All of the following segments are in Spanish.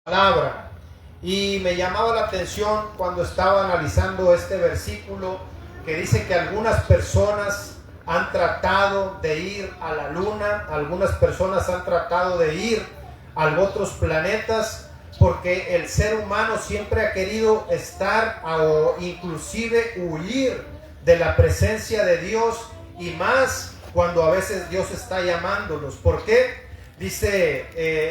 palabra. Y me llamaba la atención cuando estaba analizando este versículo que dice que algunas personas han tratado de ir a la luna, algunas personas han tratado de ir a otros planetas, porque el ser humano siempre ha querido estar o inclusive huir de la presencia de Dios, y más cuando a veces Dios está llamándolos. ¿Por qué? Dice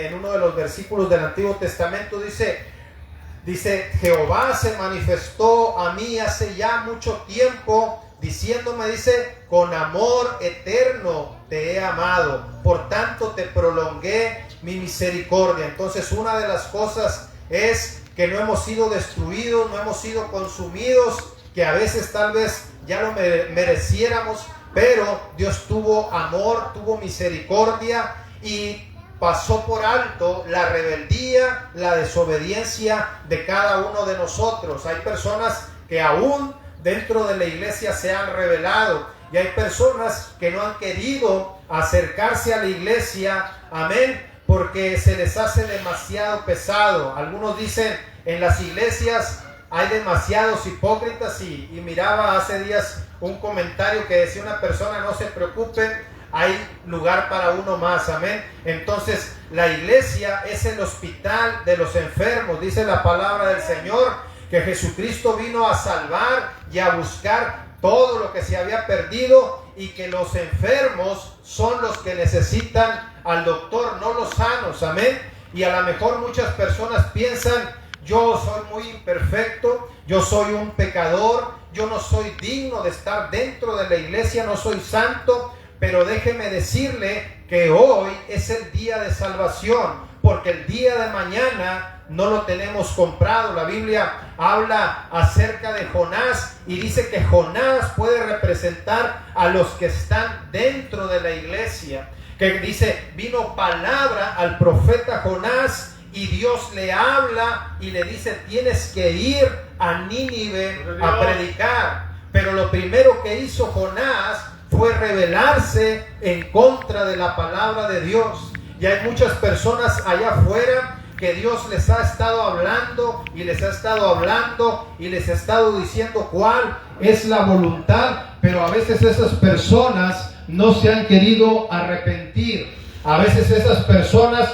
en uno de los versículos del Antiguo Testamento, dice Jehová se manifestó a mí hace ya mucho tiempo, diciéndome, dice, con amor eterno te he amado, por tanto te prolongué mi misericordia. Entonces, una de las cosas es que no hemos sido destruidos, no hemos sido consumidos, que a veces tal vez ya lo mereciéramos, pero Dios tuvo amor, tuvo misericordia y pasó por alto la rebeldía, la desobediencia de cada uno de nosotros. Hay personas que aún dentro de la iglesia se han rebelado, y hay personas que no han querido acercarse a la iglesia, amén, porque se les hace demasiado pesado. Algunos dicen, en las iglesias hay demasiados hipócritas, y miraba hace días un comentario que decía una persona, no se preocupen, hay lugar para uno más, amén. Entonces la iglesia es el hospital de los enfermos. Dice la palabra del Señor que Jesucristo vino a salvar y a buscar todo lo que se había perdido, y que los enfermos son los que necesitan al doctor, no los sanos, amén. Y a lo mejor muchas personas piensan, yo soy muy imperfecto, yo soy un pecador, yo no soy digno de estar dentro de la iglesia, no soy santo. Pero déjeme decirle que hoy es el día de salvación, porque el día de mañana no lo tenemos comprado. La Biblia habla acerca de Jonás y dice que Jonás puede representar a los que están dentro de la iglesia. Que dice, vino palabra al profeta Jonás y Dios le habla y le dice, tienes que ir a Nínive a predicar. Pero lo primero que hizo Jonás fue rebelarse en contra de la palabra de Dios. Y hay muchas personas allá afuera que Dios les ha estado hablando y les ha estado hablando y les ha estado diciendo cuál es la voluntad, pero a veces esas personas no se han querido arrepentir. A veces esas personas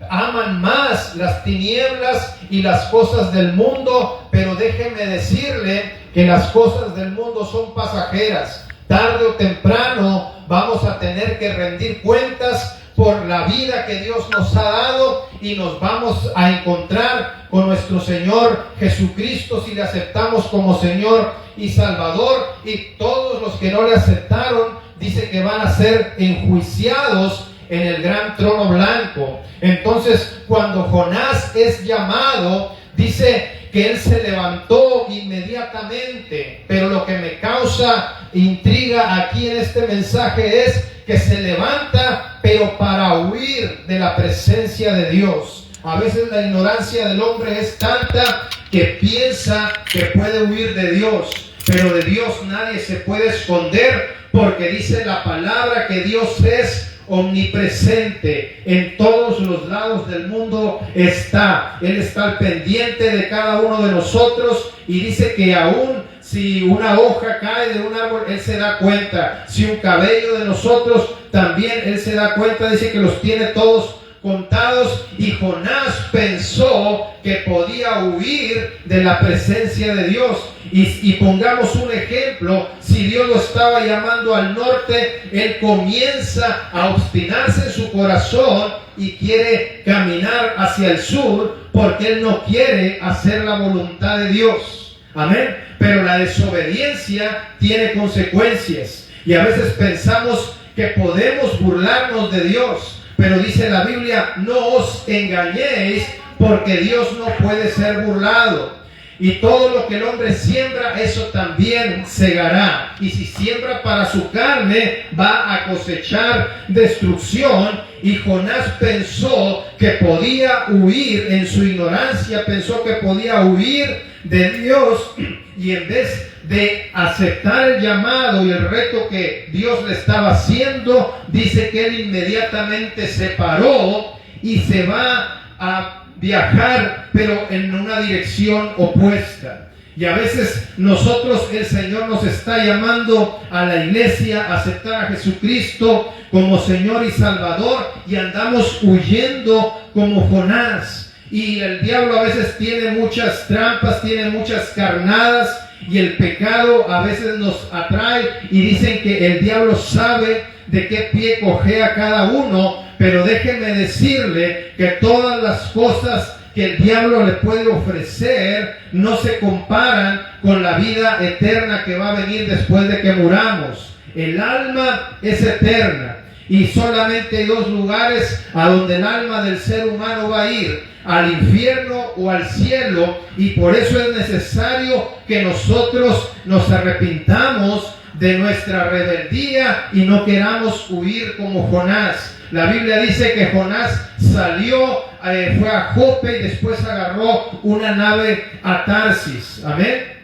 aman más las tinieblas y las cosas del mundo, pero déjeme decirle que las cosas del mundo son pasajeras. Tarde o temprano vamos a tener que rendir cuentas por la vida que Dios nos ha dado, y nos vamos a encontrar con nuestro Señor Jesucristo si le aceptamos como Señor y Salvador. Y todos los que no le aceptaron, dice que van a ser enjuiciados en el gran trono blanco. Entonces, cuando Jonás es llamado, dice que él se levantó inmediatamente, pero lo que me causa intriga aquí en este mensaje es que se levanta, pero para huir de la presencia de Dios. A veces la ignorancia del hombre es tanta que piensa que puede huir de Dios, pero de Dios nadie se puede esconder, porque dice la palabra que Dios es omnipresente, en todos los lados del mundo está. Él está al pendiente de cada uno de nosotros, y dice que aún si una hoja cae de un árbol, Él se da cuenta. Si un cabello de nosotros, también Él se da cuenta. Dice que los tiene todos contados. Y Jonás pensó que podía huir de la presencia de Dios. Y pongamos un ejemplo: si Dios lo estaba llamando al norte, él comienza a obstinarse en su corazón y quiere caminar hacia el sur, porque él no quiere hacer la voluntad de Dios. Amén. Pero la desobediencia tiene consecuencias, y a veces pensamos que podemos burlarnos de Dios, pero dice la Biblia, no os engañéis, porque Dios no puede ser burlado. Y todo lo que el hombre siembra, eso también segará. Y si siembra para su carne, va a cosechar destrucción. Y Jonás pensó que podía huir, en su ignorancia pensó que podía huir de Dios, y en vez de aceptar el llamado y el reto que Dios le estaba haciendo, dice que él inmediatamente se paró y se va a viajar, pero en una dirección opuesta. Y a veces nosotros, el Señor nos está llamando a la iglesia a aceptar a Jesucristo como Señor y Salvador, y andamos huyendo como Jonás. Y el diablo a veces tiene muchas trampas, tiene muchas carnadas, y el pecado a veces nos atrae, y dicen que el diablo sabe de qué pie cojea cada uno, pero déjenme decirle que todas las cosas que el diablo le puede ofrecer no se comparan con la vida eterna que va a venir después de que muramos. El alma es eterna y solamente hay dos lugares a donde el alma del ser humano va a ir: al infierno o al cielo. Y por eso es necesario que nosotros nos arrepintamos de nuestra rebeldía y no queramos huir como Jonás. La Biblia dice que Jonás salió, fue a Jope y después agarró una nave a Tarsis. Amén.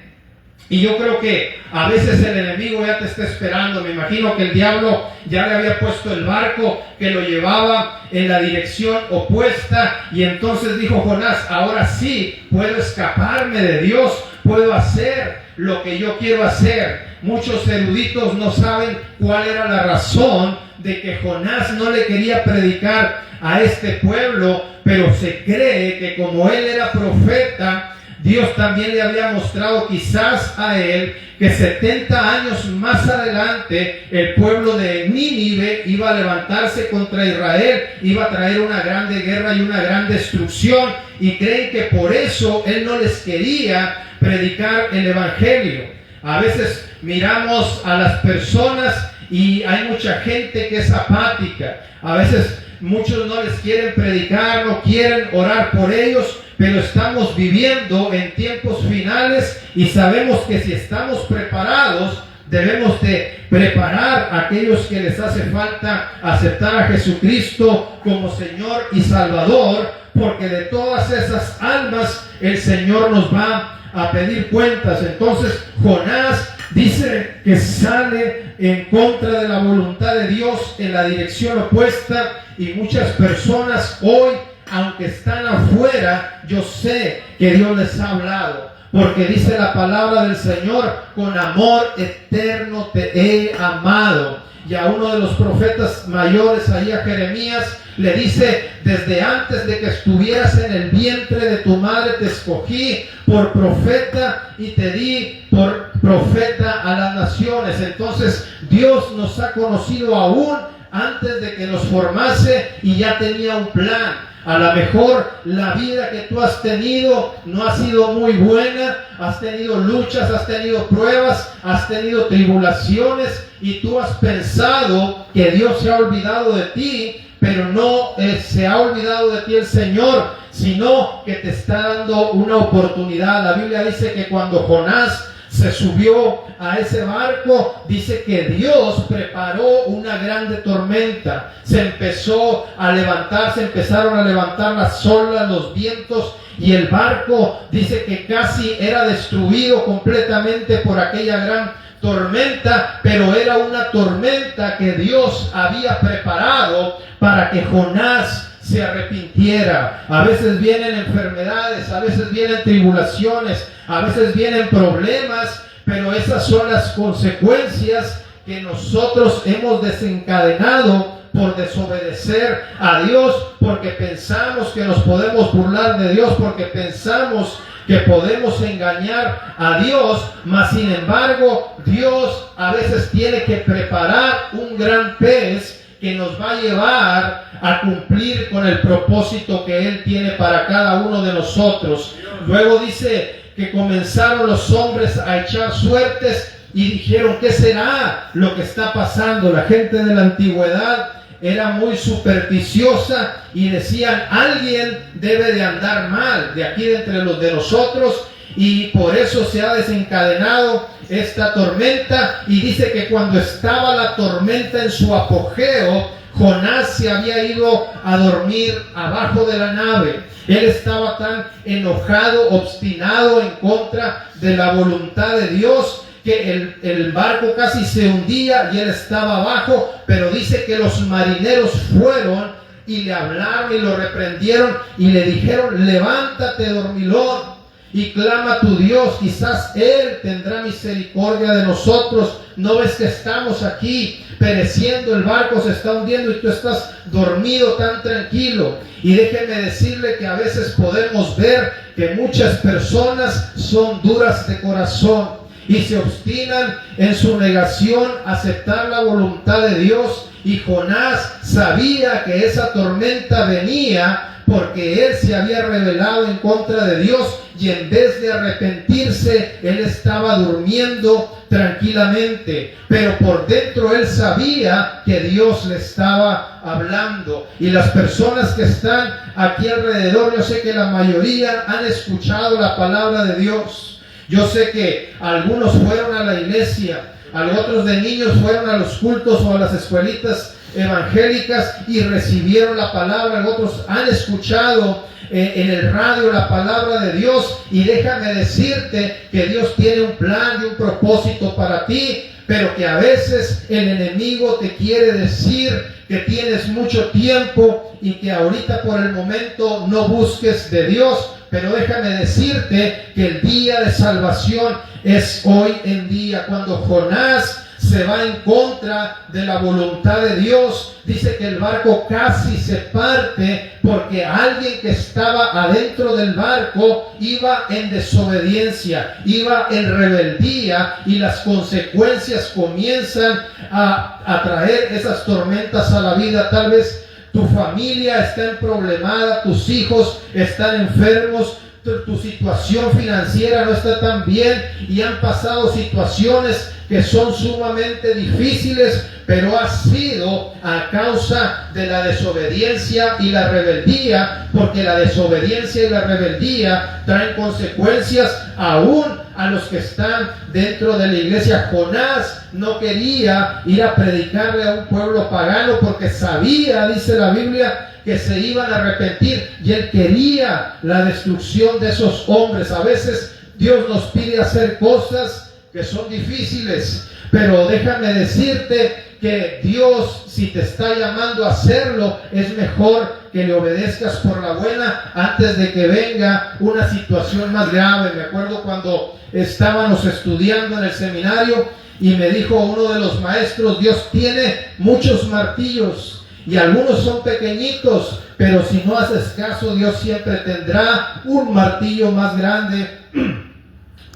Y yo creo que a veces el enemigo ya te está esperando. Me imagino que el diablo ya le había puesto el barco que lo llevaba en la dirección opuesta. Y entonces dijo Jonás: ahora sí puedo escaparme de Dios, puedo hacer lo que yo quiero hacer. Muchos eruditos no saben cuál era la razón de que Jonás no le quería predicar a este pueblo, pero se cree que como él era profeta, Dios también le había mostrado quizás a él que 70 años más adelante el pueblo de Nínive iba a levantarse contra Israel, iba a traer una grande guerra y una gran destrucción, y creen que por eso él no les quería predicar el evangelio. A veces miramos a las personas y hay mucha gente que es apática. A veces muchos no les quieren predicar, no quieren orar por ellos, pero estamos viviendo en tiempos finales y sabemos que si estamos preparados, debemos de preparar a aquellos que les hace falta aceptar a Jesucristo como Señor y Salvador, porque de todas esas almas el Señor nos va a pedir cuentas. Entonces Jonás dice que sale en contra de la voluntad de Dios en la dirección opuesta, y muchas personas hoy, aunque están afuera, yo sé que Dios les ha hablado, porque dice la palabra del Señor: con amor eterno te he amado. Y a uno de los profetas mayores, ahí a Jeremías, le dice: desde antes de que estuvieras en el vientre de tu madre te escogí por profeta y te di por profeta a las naciones. Entonces Dios nos ha conocido aún antes de que nos formase y ya tenía un plan. A lo mejor la vida que tú has tenido no ha sido muy buena, has tenido luchas, has tenido pruebas, has tenido tribulaciones, y tú has pensado que Dios se ha olvidado de ti, pero no se ha olvidado de ti el Señor, sino que te está dando una oportunidad. La Biblia dice que cuando Jonás se subió a ese barco, dice que Dios preparó una grande tormenta. Se empezó a levantar, se empezaron a levantar las olas, los vientos, y el barco dice que casi era destruido completamente por aquella gran tormenta, pero era una tormenta que Dios había preparado para que Jonás se arrepintiera. A veces vienen enfermedades, a veces vienen tribulaciones, a veces vienen problemas, pero esas son las consecuencias que nosotros hemos desencadenado por desobedecer a Dios, porque pensamos que nos podemos burlar de Dios, porque pensamos que podemos engañar a Dios, mas sin embargo Dios a veces tiene que preparar un gran pez que nos va a llevar a cumplir con el propósito que Él tiene para cada uno de nosotros. Luego dice que comenzaron los hombres a echar suertes y dijeron: ¿qué será lo que está pasando? La gente de la antigüedad era muy supersticiosa y decían: alguien debe de andar mal de aquí de entre los de nosotros, y por eso se ha desencadenado esta tormenta. Y dice que cuando estaba la tormenta en su apogeo, Jonás se había ido a dormir abajo de la nave. Él estaba tan enojado, obstinado en contra de la voluntad de Dios, que el barco casi se hundía y él estaba abajo, pero dice que los marineros fueron y le hablaron y lo reprendieron y le dijeron: levántate, dormilón, y clama a tu Dios, quizás Él tendrá misericordia de nosotros. ¿No ves que estamos aquí pereciendo? El barco se está hundiendo y tú estás dormido tan tranquilo. Y déjeme decirle que a veces podemos ver que muchas personas son duras de corazón y se obstinan en su negación a aceptar la voluntad de Dios. Y Jonás sabía que esa tormenta venía porque él se había rebelado en contra de Dios, y en vez de arrepentirse, él estaba durmiendo tranquilamente, pero por dentro él sabía que Dios le estaba hablando. Y las personas que están aquí alrededor, yo sé que la mayoría han escuchado la palabra de Dios. Yo sé que algunos fueron a la iglesia, otros de niños fueron a los cultos o a las escuelitas evangélicas y recibieron la palabra. Otros han escuchado en el radio la palabra de Dios, y déjame decirte que Dios tiene un plan y un propósito para ti, pero que a veces el enemigo te quiere decir que tienes mucho tiempo y que ahorita por el momento no busques de Dios. Pero déjame decirte que el día de salvación es hoy en día. Cuando Jonás se va en contra de la voluntad de Dios, dice que el barco casi se parte porque alguien que estaba adentro del barco iba en desobediencia, iba en rebeldía, y las consecuencias comienzan a traer esas tormentas a la vida. Tal vez tu familia está emproblemada, tus hijos están enfermos, tu situación financiera no está tan bien y han pasado situaciones que son sumamente difíciles, pero ha sido a causa de la desobediencia y la rebeldía, porque la desobediencia y la rebeldía traen consecuencias aún a los que están dentro de la iglesia. Jonás no quería ir a predicarle a un pueblo pagano porque sabía, dice la Biblia, que se iban a arrepentir, y él quería la destrucción de esos hombres. A veces Dios nos pide hacer cosas que son difíciles, pero déjame decirte que Dios, si te está llamando a hacerlo, es mejor que le obedezcas por la buena antes de que venga una situación más grave. Me acuerdo cuando estábamos estudiando en el seminario y me dijo uno de los maestros: Dios tiene muchos martillos y algunos son pequeñitos, pero si no haces caso, Dios siempre tendrá un martillo más grande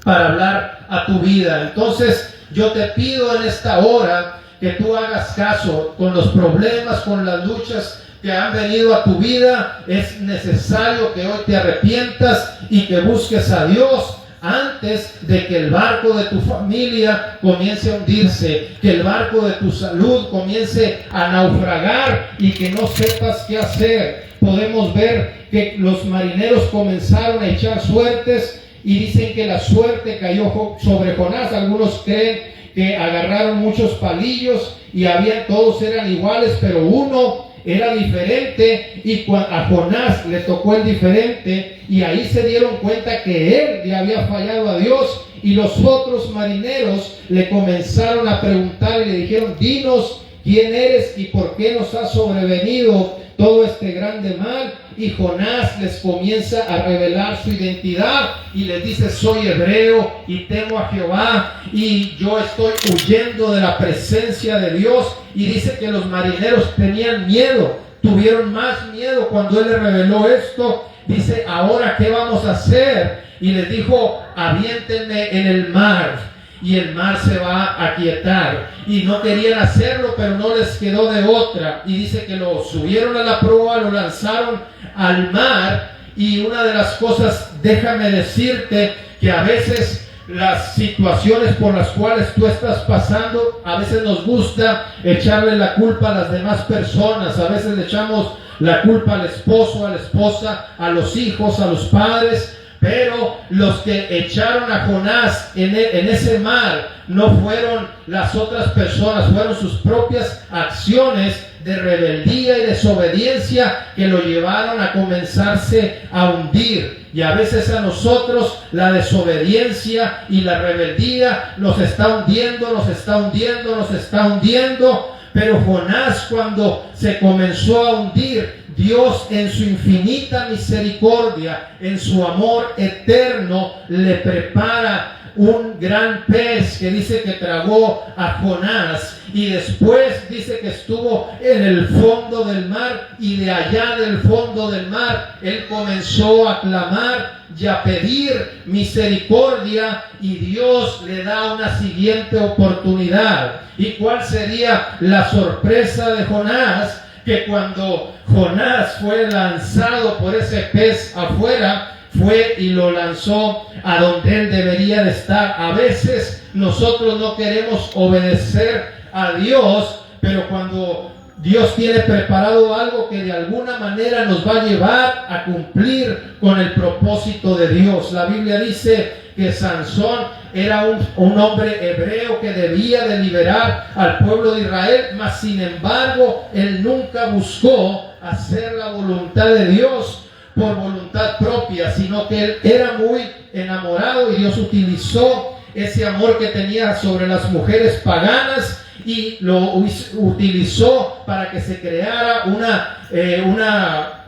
para hablar a tu vida. Entonces yo te pido en esta hora que tú hagas caso. Con los problemas, con las luchas que han venido a tu vida, es necesario que hoy te arrepientas y que busques a Dios antes de que el barco de tu familia comience a hundirse, que el barco de tu salud comience a naufragar y que no sepas qué hacer. Podemos ver que los marineros comenzaron a echar suertes y dicen que la suerte cayó sobre Jonás. Algunos creen que agarraron muchos palillos y todos eran iguales, pero uno era diferente, y a Jonás le tocó el diferente, y ahí se dieron cuenta que él le había fallado a Dios. Y los otros marineros le comenzaron a preguntar y le dijeron: dinos quién eres y por qué nos ha sobrevenido todo este grande mal. Y Jonás les comienza a revelar su identidad y les dice: soy hebreo y temo a Jehová, y yo estoy huyendo de la presencia de Dios. Y dice que los marineros tenían miedo, tuvieron más miedo cuando él les reveló esto. Dice: ahora ¿qué vamos a hacer? Y les dijo: aviéntenme en el mar y el mar se va a aquietar. Y no querían hacerlo, pero no les quedó de otra. Y dice que lo subieron a la proa, lo lanzaron al mar. Y una de las cosas, déjame decirte, que a veces las situaciones por las cuales tú estás pasando, a veces nos gusta echarle la culpa a las demás personas. A veces le echamos la culpa al esposo, a la esposa, a los hijos, a los padres. Pero los que echaron a Jonás en ese mar no fueron las otras personas, fueron sus propias acciones de rebeldía y desobediencia que lo llevaron a comenzarse a hundir. Y a veces a nosotros la desobediencia y la rebeldía nos está hundiendo, nos está hundiendo, nos está hundiendo, Pero Jonás, cuando se comenzó a hundir, Dios en su infinita misericordia, en su amor eterno, le prepara un gran pez que dice que tragó a Jonás, y después dice que estuvo en el fondo del mar, y de allá del fondo del mar él comenzó a clamar y a pedir misericordia, y Dios le da una siguiente oportunidad. ¿Y cuál sería la sorpresa de Jonás? Que cuando Jonás fue lanzado por ese pez afuera, fue y lo lanzó a donde él debería de estar. A veces nosotros no queremos obedecer a Dios, pero cuando Dios tiene preparado algo que de alguna manera nos va a llevar a cumplir con el propósito de Dios. La Biblia dice que Sansón era un hombre hebreo que debía de liberar al pueblo de Israel, mas sin embargo él nunca buscó hacer la voluntad de Dios por voluntad propia, sino que él era muy enamorado, y Dios utilizó ese amor que tenía sobre las mujeres paganas y lo utilizó para que se creara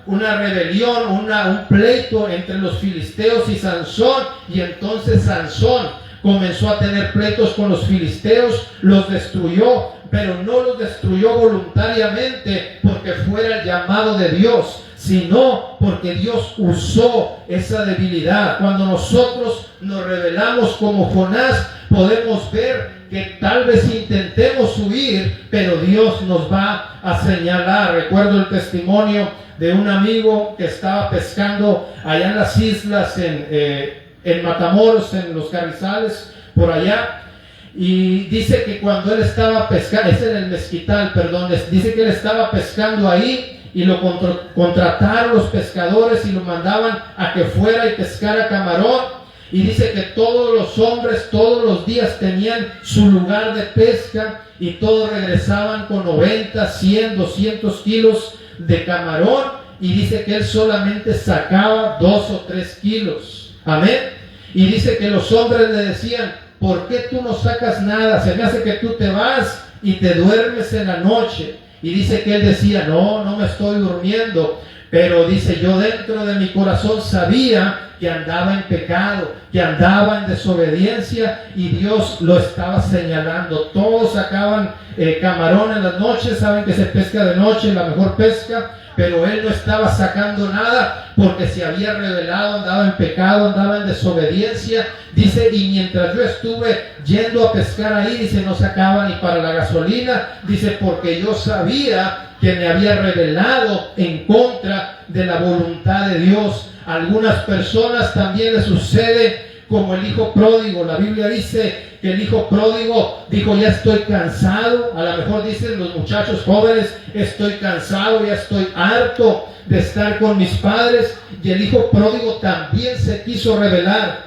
una rebelión, un pleito entre los filisteos y Sansón. Y entonces Sansón comenzó a tener pleitos con los filisteos, los destruyó, pero no los destruyó voluntariamente porque fuera el llamado de Dios, sino porque Dios usó esa debilidad. Cuando nosotros nos rebelamos como Jonás, podemos ver que tal vez intentemos huir, pero Dios nos va a señalar. Recuerdo el testimonio de un amigo que estaba pescando allá en las islas, en Matamoros, en los Carrizales, por allá. Y dice que cuando él estaba pescando, es en el Mezquital, perdón, dice que él estaba pescando ahí, y lo contrataron los pescadores y lo mandaban a que fuera y pescara camarón. Y dice que todos los hombres todos los días tenían su lugar de pesca, y todos regresaban con 90, 100, 200 kilos de camarón, y dice que él solamente sacaba 2 o 3 kilos. Amén. Y dice que los hombres le decían: ¿por qué tú no sacas nada? Se me hace que tú te vas y te duermes en la noche. Y dice que él decía: no me estoy durmiendo. Pero dice: yo dentro de mi corazón sabía que andaba en pecado, que andaba en desobediencia, y Dios lo estaba señalando. Todos sacaban camarón en las noches, saben que se pesca de noche, la mejor pesca, pero él no estaba sacando nada porque se había rebelado, andaba en pecado, andaba en desobediencia. Dice: y mientras yo estuve yendo a pescar ahí, dice, no sacaba ni para la gasolina, dice, porque yo sabía que me había rebelado en contra de la voluntad de Dios. A algunas personas también les sucede como el hijo pródigo. La Biblia dice que el hijo pródigo dijo: ya estoy cansado. A lo mejor dicen los muchachos jóvenes: estoy cansado, ya estoy harto de estar con mis padres. Y el hijo pródigo también se quiso rebelar.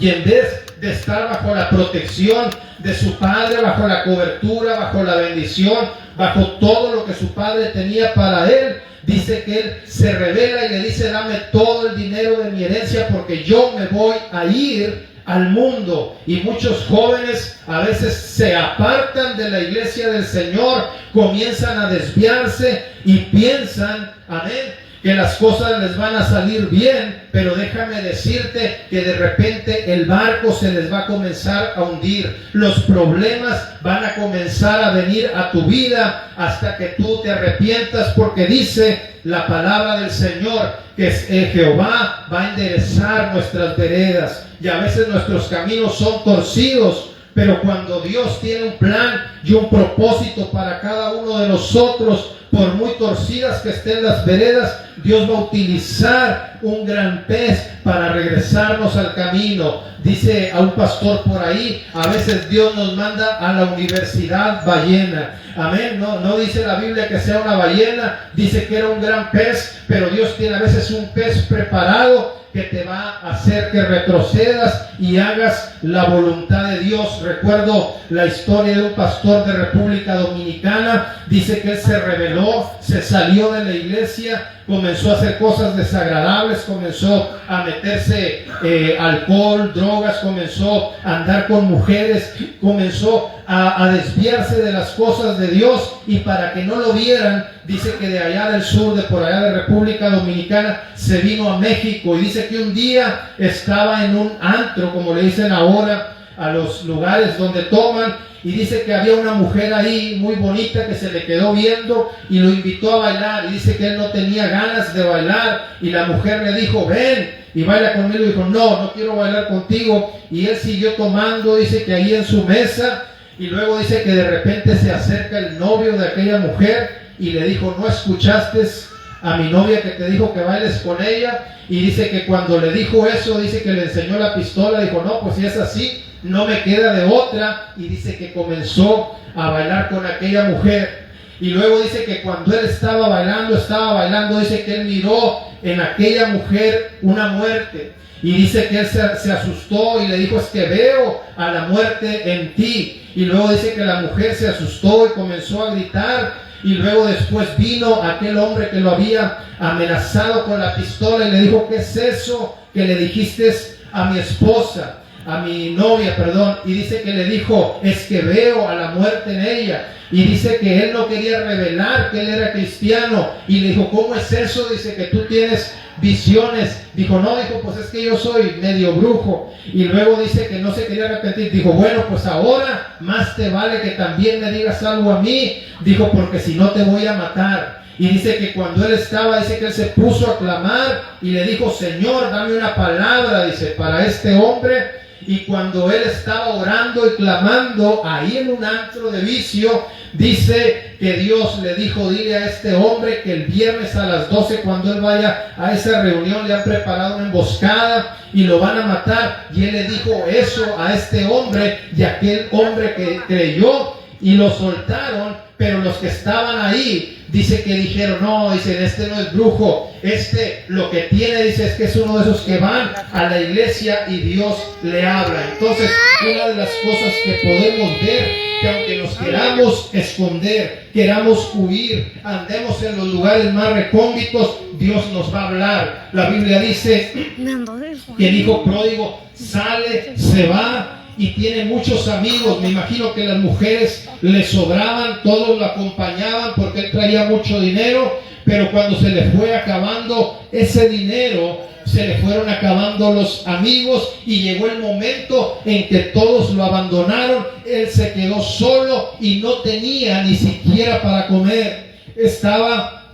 Y en vez de estar bajo la protección de su padre, bajo la cobertura, bajo la bendición, bajo todo lo que su padre tenía para él, dice que él se revela y le dice: dame todo el dinero de mi herencia porque yo me voy a ir al mundo. Y muchos jóvenes a veces se apartan de la iglesia del Señor, comienzan a desviarse y piensan, amén, que las cosas les van a salir bien, pero déjame decirte que de repente el barco se les va a comenzar a hundir. Los problemas van a comenzar a venir a tu vida hasta que tú te arrepientas, porque dice la palabra del Señor que Jehová va a enderezar nuestras veredas. Y a veces nuestros caminos son torcidos, pero cuando Dios tiene un plan y un propósito para cada uno de nosotros, por muy torcidas que estén las veredas, Dios va a utilizar un gran pez para regresarnos al camino. Dice a un pastor por ahí: a veces Dios nos manda a la universidad ballena. Amén. No dice la Biblia que sea una ballena, dice que era un gran pez, pero Dios tiene a veces un pez preparado que te va a hacer que retrocedas y hagas la voluntad de Dios. Recuerdo la historia de un pastor de República Dominicana. Dice que él se rebeló, se salió de la iglesia, comenzó comenzó a hacer cosas desagradables, comenzó a meterse alcohol, drogas, comenzó a andar con mujeres, comenzó a desviarse de las cosas de Dios, y para que no lo vieran, dice que de allá del sur, de por allá de República Dominicana, se vino a México, y dice que un día estaba en un antro, como le dicen ahora a los lugares donde toman, y dice que había una mujer ahí muy bonita que se le quedó viendo y lo invitó a bailar, y dice que él no tenía ganas de bailar, y la mujer le dijo: ven y baila conmigo. Y dijo: no quiero bailar contigo, y él siguió tomando. Dice que ahí en su mesa, y luego dice que de repente se acerca el novio de aquella mujer y le dijo: ¿no escuchaste a mi novia que te dijo que bailes con ella? Y dice que cuando le dijo eso, dice que le enseñó la pistola, dijo: no, pues si es así, no me queda de otra. Y dice que comenzó a bailar con aquella mujer. Y luego dice que cuando él estaba bailando, dice que él miró en aquella mujer una muerte. Y dice que él se asustó y le dijo: es que veo a la muerte en ti. Y luego dice que la mujer se asustó y comenzó a gritar. Y luego después vino aquel hombre que lo había amenazado con la pistola y le dijo: ¿qué es eso que le dijiste a mi esposa? A mi novia, perdón. Y dice que le dijo: es que veo a la muerte en ella. Y dice que él no quería revelar que él era cristiano, y le dijo: ¿cómo es eso? Dice que tú tienes visiones. Dijo: no, dijo, pues es que yo soy medio brujo. Y luego dice que no se quería arrepentir. Dijo: bueno, pues ahora más te vale que también me digas algo a mí. Dijo: porque si no te voy a matar. Y dice que cuando él estaba, dice que él se puso a clamar y le dijo: Señor, dame una palabra, dice, para este hombre. Y cuando él estaba orando y clamando ahí en un antro de vicio, dice que Dios le dijo: dile a este hombre que el viernes a las 12, cuando él vaya a esa reunión, le han preparado una emboscada y lo van a matar. Y él le dijo eso a este hombre, y aquel hombre que creyó y lo soltaron. Pero los que estaban ahí, dice que dijeron: no, dicen, este no es brujo, lo que tiene, dice, es que es uno de esos que van a la iglesia y Dios le habla. Entonces, una de las cosas que podemos ver, que aunque nos queramos esconder, queramos huir, andemos en los lugares más recónditos, Dios nos va a hablar. La Biblia dice que el hijo pródigo sale, se va y tiene muchos amigos. Me imagino que las mujeres le sobraban, todos lo acompañaban porque él traía mucho dinero, pero cuando se le fue acabando ese dinero, se le fueron acabando los amigos, y llegó el momento en que todos lo abandonaron. Él se quedó solo y no tenía ni siquiera para comer. Estaba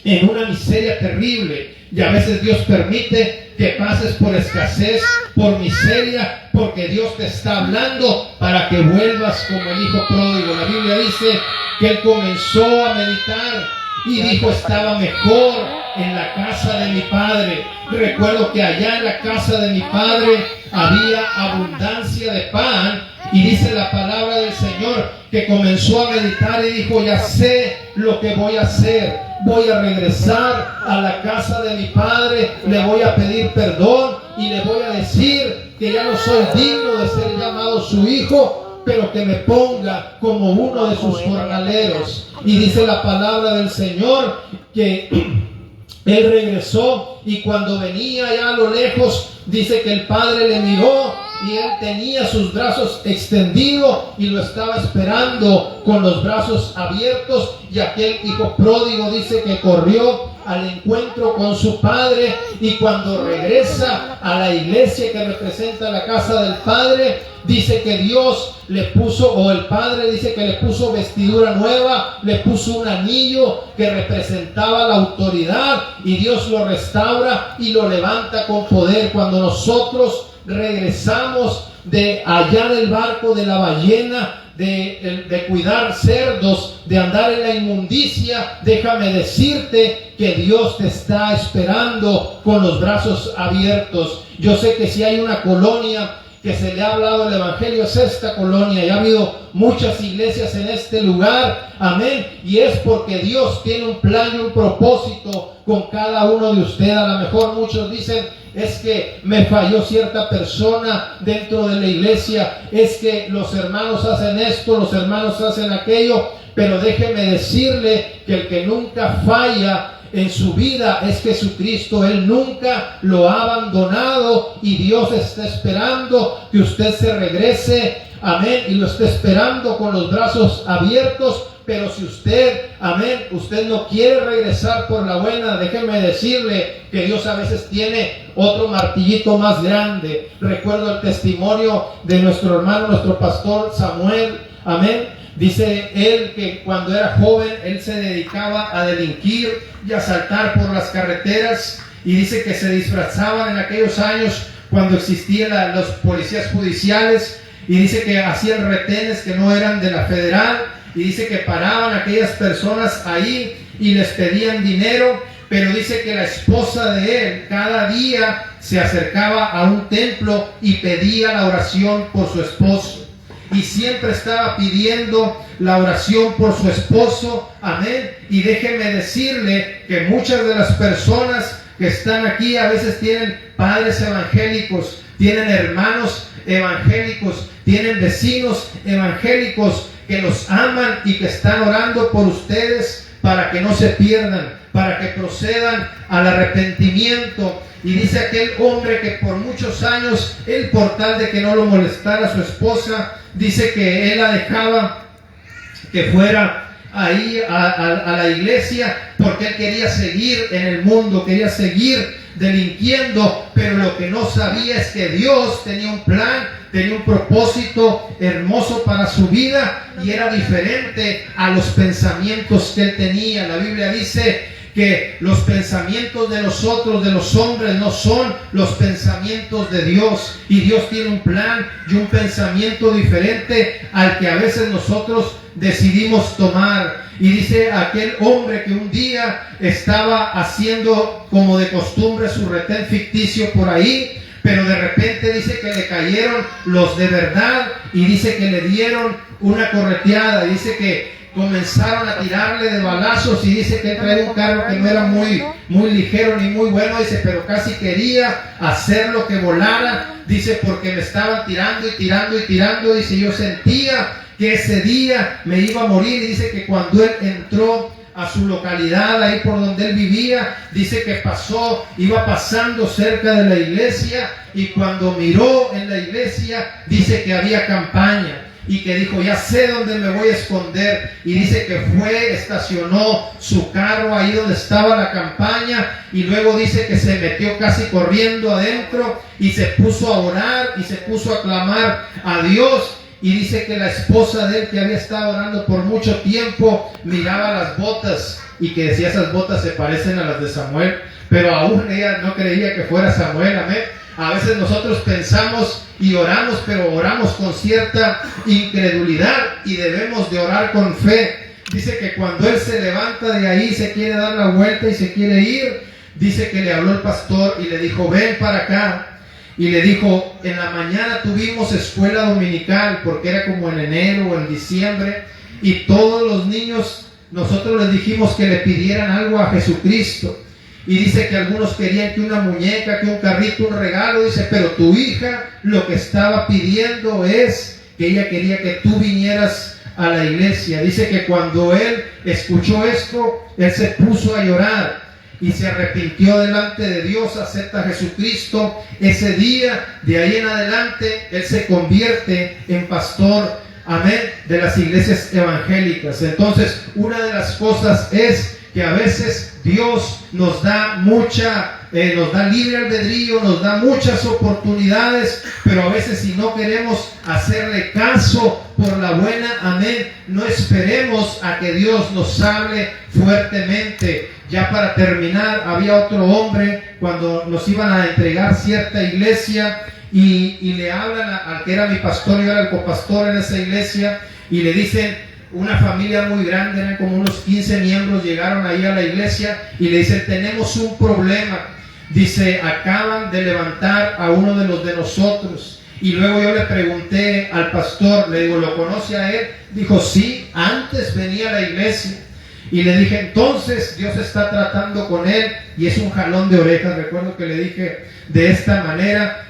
en una miseria terrible. Y a veces Dios permite que pases por escasez, por miseria, porque Dios te está hablando para que vuelvas como el hijo pródigo. La Biblia dice que él comenzó a meditar y dijo: estaba mejor en la casa de mi padre. Recuerdo que allá en la casa de mi padre había abundancia de pan, y dice la palabra del Señor que comenzó a meditar y dijo: ya sé lo que voy a hacer. Voy a regresar a la casa de mi padre, le voy a pedir perdón y le voy a decir que ya no soy digno de ser llamado su hijo, pero que me ponga como uno de sus jornaleros. Y dice la palabra del Señor que él regresó, y cuando venía allá a lo lejos, dice que el padre le miró y él tenía sus brazos extendidos y lo estaba esperando con los brazos abiertos. Y aquel hijo pródigo dice que corrió al encuentro con su padre, y cuando regresa a la iglesia que representa la casa del padre, dice que Dios le puso, o el padre dice que le puso vestidura nueva, le puso un anillo que representaba la autoridad, y Dios lo restaura y lo levanta con poder. Cuando nosotros regresamos de allá del barco de la ballena, de cuidar cerdos, de andar en la inmundicia, déjame decirte que Dios te está esperando con los brazos abiertos. Yo sé que si hay una colonia que se le ha hablado el evangelio, es esta colonia, y ha habido muchas iglesias en este lugar, amén, y es porque Dios tiene un plan y un propósito con cada uno de ustedes. A lo mejor muchos dicen: es que me falló cierta persona dentro de la iglesia, es que los hermanos hacen esto, los hermanos hacen aquello. Pero déjeme decirle que el que nunca falla en su vida es Jesucristo. Él nunca lo ha abandonado y Dios está esperando que usted se regrese, amén, y lo está esperando con los brazos abiertos. Pero si usted, amén, usted no quiere regresar por la buena, déjeme decirle que Dios a veces tiene otro martillito más grande. Recuerdo el testimonio de nuestro hermano, nuestro pastor Samuel, amén. Dice él que cuando era joven, él se dedicaba a delinquir y a asaltar por las carreteras. Y dice que se disfrazaban en aquellos años cuando existían los policías judiciales. Y dice que hacían retenes que no eran de la federal. Y dice que paraban a aquellas personas ahí y les pedían dinero, pero dice que la esposa de él cada día se acercaba a un templo y pedía la oración por su esposo. Y siempre estaba pidiendo la oración por su esposo, amén. Y déjeme decirle que muchas de las personas que están aquí a veces tienen padres evangélicos, tienen hermanos evangélicos, tienen vecinos evangélicos que los aman y que están orando por ustedes para que no se pierdan, para que procedan al arrepentimiento. Y dice aquel hombre que por muchos años, él por tal de que no lo molestara su esposa, dice que él la dejaba que fuera ahí a la iglesia porque él quería seguir en el mundo, quería seguir delinquiendo, pero lo que no sabía es que Dios tenía un plan, tenía un propósito hermoso para su vida y era diferente a los pensamientos que él tenía. La Biblia dice que los pensamientos de nosotros, de los hombres, no son los pensamientos de Dios, y Dios tiene un plan y un pensamiento diferente al que a veces nosotros decidimos tomar. Y dice aquel hombre que un día estaba haciendo como de costumbre su retén ficticio por ahí, pero de repente dice que le cayeron los de verdad y dice que le dieron una correteada. Dice que comenzaron a tirarle de balazos y dice que traía un carro que no era muy ligero ni muy bueno. Dice, pero casi quería hacerlo que volara. Dice, porque me estaban tirando y tirando y tirando. Dice, yo sentía que ese día me iba a morir. Y dice que cuando él entró a su localidad, ahí por donde él vivía, dice que iba pasando cerca de la iglesia, y cuando miró en la iglesia, dice que había campaña, y que dijo, ya sé dónde me voy a esconder. Y dice que estacionó su carro ahí donde estaba la campaña, y luego dice que se metió casi corriendo adentro y se puso a orar y se puso a clamar a Dios. Y dice que la esposa de él, que había estado orando por mucho tiempo, miraba las botas y que decía, esas botas se parecen a las de Samuel, pero aún ella no creía que fuera Samuel, amén. A veces nosotros pensamos y oramos, pero oramos con cierta incredulidad y debemos de orar con fe. Dice que cuando él se levanta de ahí, se quiere dar la vuelta y se quiere ir, dice que le habló el pastor y le dijo, ven para acá. Y le dijo, en la mañana tuvimos escuela dominical, porque era como en enero o en diciembre, y todos los niños, nosotros les dijimos que le pidieran algo a Jesucristo. Y dice que algunos querían que una muñeca, que un carrito, un regalo. Dice, pero tu hija lo que estaba pidiendo es que ella quería que tú vinieras a la iglesia. Dice que cuando él escuchó esto, él se puso a llorar y se arrepintió delante de Dios, acepta a Jesucristo. Ese día, de ahí en adelante, él se convierte en pastor, amén, de las iglesias evangélicas. Entonces, una de las cosas es que a veces Dios nos da nos da libre albedrío, nos da muchas oportunidades, pero a veces si no queremos hacerle caso por la buena, amén, no esperemos a que Dios nos hable fuertemente. Ya para terminar, había otro hombre cuando nos iban a entregar cierta iglesia y le hablan al que era mi pastor, yo era el copastor en esa iglesia, y le dicen, una familia muy grande, eran como unos 15 miembros, llegaron ahí a la iglesia y le dicen, tenemos un problema. Dice, acaban de levantar a uno de los de nosotros. Y luego yo le pregunté al pastor, le digo, ¿lo conoce a él? Dijo, sí, antes venía a la iglesia. Y le dije, entonces Dios está tratando con él, y es un jalón de orejas. Recuerdo que le dije de esta manera,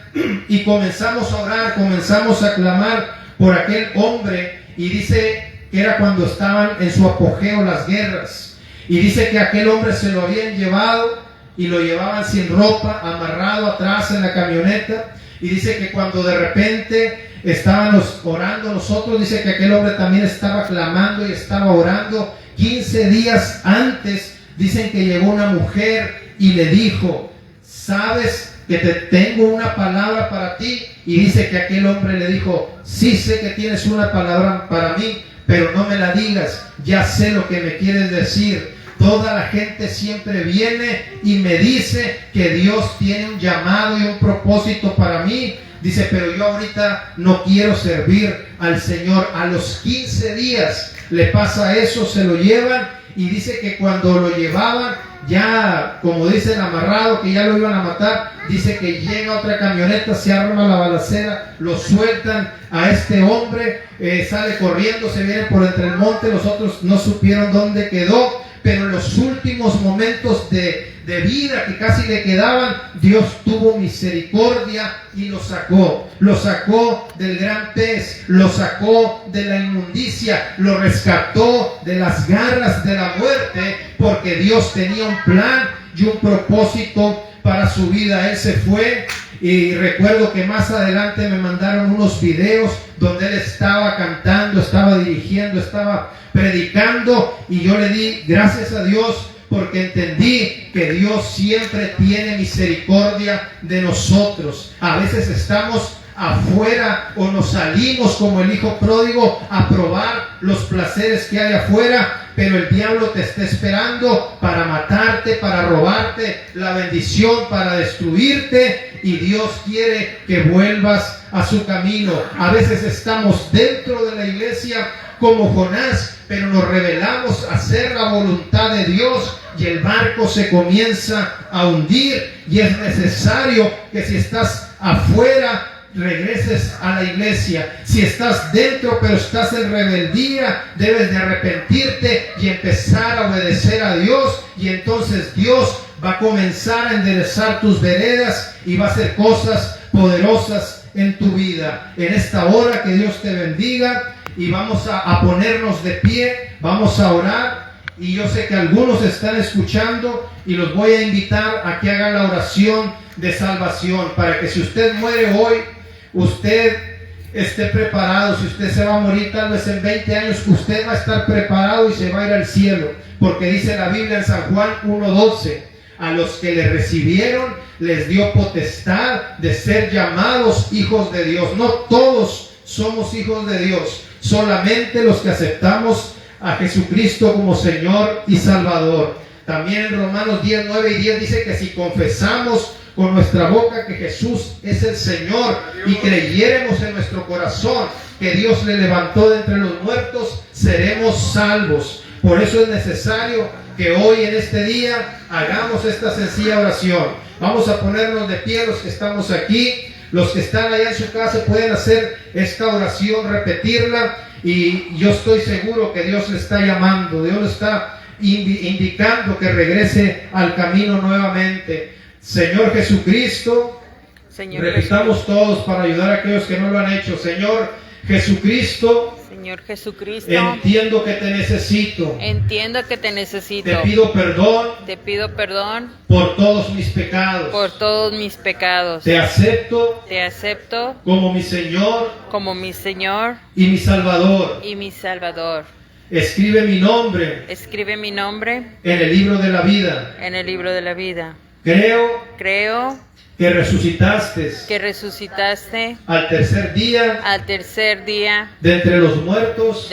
y comenzamos a orar, comenzamos a clamar por aquel hombre, y dice que era cuando estaban en su apogeo las guerras. Y dice que aquel hombre se lo habían llevado y lo llevaban sin ropa, amarrado atrás en la camioneta. Y dice que cuando de repente estábamos orando nosotros, dice que aquel hombre también estaba clamando y estaba orando. 15 días antes, dicen que llegó una mujer y le dijo: ¿sabes que te tengo una palabra para ti? Y dice que aquel hombre le dijo: sí, sé que tienes una palabra para mí, pero no me la digas, ya sé lo que me quieres decir. Toda la gente siempre viene y me dice que Dios tiene un llamado y un propósito para mí. Dice, pero yo ahorita no quiero servir al Señor. A los 15 días le pasa eso, se lo llevan, y dice que cuando lo llevaban, ya como dicen amarrado, que ya lo iban a matar, dice que llega otra camioneta, se arma la balacera, lo sueltan a este hombre, sale corriendo, se viene por entre el monte. Los otros no supieron dónde quedó, pero en los últimos momentos de vida que casi le quedaban, Dios tuvo misericordia y lo sacó del gran pez, lo sacó de la inmundicia, lo rescató de las garras de la muerte, porque Dios tenía un plan y un propósito para su vida. Él se fue, y recuerdo que más adelante me mandaron unos videos donde él estaba cantando, estaba dirigiendo, estaba predicando, y yo le di gracias a Dios porque entendí que Dios siempre tiene misericordia de nosotros. A veces estamos afuera o nos salimos como el hijo pródigo a probar los placeres que hay afuera, pero el diablo te está esperando para matarte, para robarte la bendición, para destruirte, y Dios quiere que vuelvas a su camino. A veces estamos dentro de la iglesia como Jonás, pero nos rebelamos a hacer la voluntad de Dios y el barco se comienza a hundir, y es necesario que si estás afuera regreses a la iglesia. Si estás dentro pero estás en rebeldía, debes de arrepentirte y empezar a obedecer a Dios, y entonces Dios va a comenzar a enderezar tus veredas y va a hacer cosas poderosas en tu vida. En esta hora, que Dios te bendiga, y vamos a ponernos de pie, vamos a orar. Y yo sé que algunos están escuchando, y los voy a invitar a que hagan la oración de salvación, para que si usted muere hoy, usted esté preparado. Si usted se va a morir tal vez en 20 años, usted va a estar preparado y se va a ir al cielo, porque dice la Biblia en San Juan 1:12: a los que le recibieron les dio potestad de ser llamados hijos de Dios. No todos somos hijos de Dios, solamente los que aceptamos a Jesucristo como Señor y Salvador. También en Romanos 10:9-10 dice que si confesamos con nuestra boca que Jesús es el Señor y creyéremos en nuestro corazón que Dios le levantó de entre los muertos, seremos salvos. Por eso es necesario que hoy, en este día, hagamos esta sencilla oración. Vamos a ponernos de pie los que estamos aquí. Los que están allá en su casa pueden hacer esta oración, repetirla, y yo estoy seguro que Dios le está llamando, Dios le está indicando que regrese al camino nuevamente. Señor Jesucristo, repitamos todos para ayudar a aquellos que no lo han hecho. Señor Jesucristo, entiendo que te necesito. Entiendo que te necesito. Te pido perdón. Te pido perdón por todos mis pecados. Por todos mis pecados. Te acepto. Te acepto como mi Señor. Como mi Señor. Y mi Salvador. Y mi Salvador. Escribe mi nombre. Escribe mi nombre. En el libro de la vida. En el libro de la vida. Creo. Que resucitaste al tercer día de entre los muertos.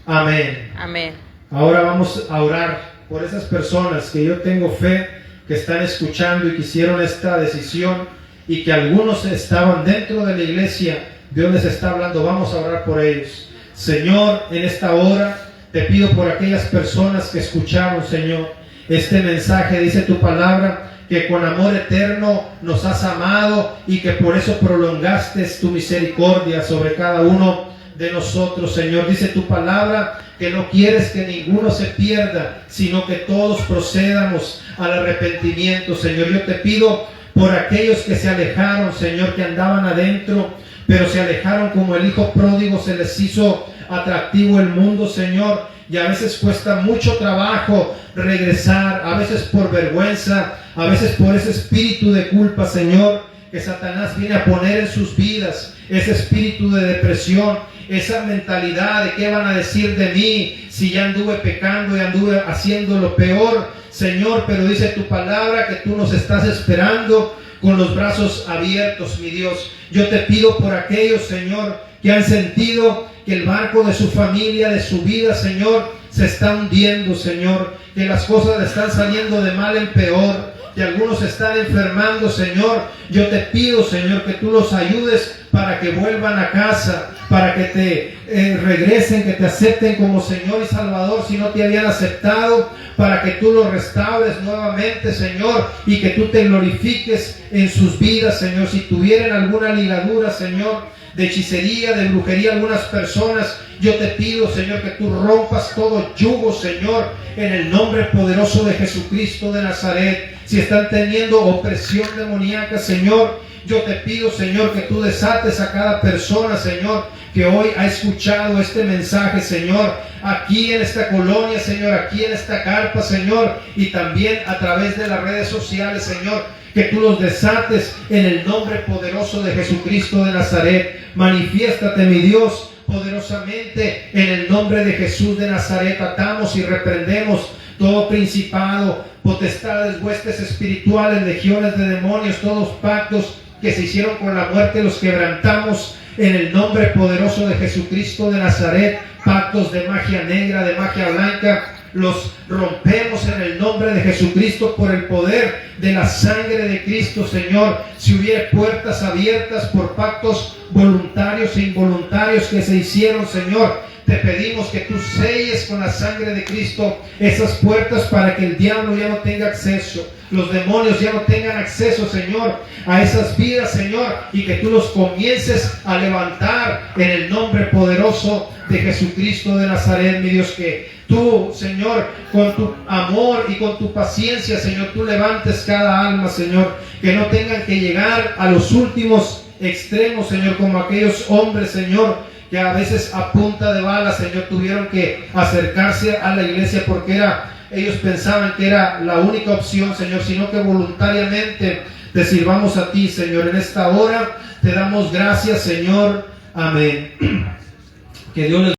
Amén. Amén. Ahora vamos a orar por esas personas que yo tengo fe que están escuchando y que hicieron esta decisión, y que algunos estaban dentro de la iglesia. Dios les está hablando. Vamos a orar por ellos. Señor, en esta hora te pido por aquellas personas que escucharon, Señor, este mensaje. Dice tu palabra que con amor eterno nos has amado, y que por eso prolongaste tu misericordia sobre cada uno de nosotros, Señor. Dice tu palabra que no quieres que ninguno se pierda, sino que todos procedamos al arrepentimiento, Señor. Yo te pido por aquellos que se alejaron, Señor, que andaban adentro, pero se alejaron como el hijo pródigo, se les hizo atractivo el mundo, Señor, y a veces cuesta mucho trabajo regresar, a veces por vergüenza, a veces por ese espíritu de culpa, Señor, que Satanás viene a poner en sus vidas, ese espíritu de depresión, esa mentalidad de qué van a decir de mí si ya anduve pecando y anduve haciendo lo peor, Señor. Pero dice tu palabra que tú nos estás esperando con los brazos abiertos, mi Dios. Yo te pido por aquellos, Señor, que han sentido que el barco de su familia, de su vida, Señor, se está hundiendo, Señor, que las cosas le están saliendo de mal en peor, que algunos están enfermando, Señor. Yo te pido, Señor, que tú los ayudes para que vuelvan a casa, para que te regresen, que te acepten como Señor y Salvador si no te habían aceptado, para que tú los restaures nuevamente, Señor, y que tú te glorifiques en sus vidas, Señor. Si tuvieran alguna ligadura, Señor, de hechicería, de brujería, algunas personas, yo te pido, Señor, que tú rompas todo yugo, Señor, en el nombre poderoso de Jesucristo de Nazaret. Si están teniendo opresión demoníaca, Señor, yo te pido, Señor, que tú desates a cada persona, Señor, que hoy ha escuchado este mensaje, Señor, aquí en esta colonia, Señor, aquí en esta carpa, Señor, y también a través de las redes sociales, Señor, que tú los desates en el nombre poderoso de Jesucristo de Nazaret. Manifiéstate, mi Dios, poderosamente en el nombre de Jesús de Nazaret. Atamos y reprendemos todo principado, potestades, huestes espirituales, legiones de demonios, todos pactos que se hicieron con la muerte, los quebrantamos en el nombre poderoso de Jesucristo de Nazaret. Pactos de magia negra, de magia blanca, los rompemos en el nombre de Jesucristo por el poder de la sangre de Cristo, Señor. Si hubiera puertas abiertas por pactos voluntarios e involuntarios que se hicieron, Señor, te pedimos que tú selles con la sangre de Cristo esas puertas para que el diablo ya no tenga acceso, los demonios ya no tengan acceso, Señor, a esas vidas, Señor, y que tú los comiences a levantar en el nombre poderoso de Jesucristo de Nazaret, mi Dios. Que tú, Señor, con tu amor y con tu paciencia, Señor, tú levantes cada alma, Señor, que no tengan que llegar a los últimos extremos, Señor, como aquellos hombres, Señor, que a veces a punta de bala, Señor, tuvieron que acercarse a la iglesia porque ellos pensaban que era la única opción, Señor, sino que voluntariamente te sirvamos a ti, Señor. En esta hora te damos gracias, Señor. Amén. Que Dios les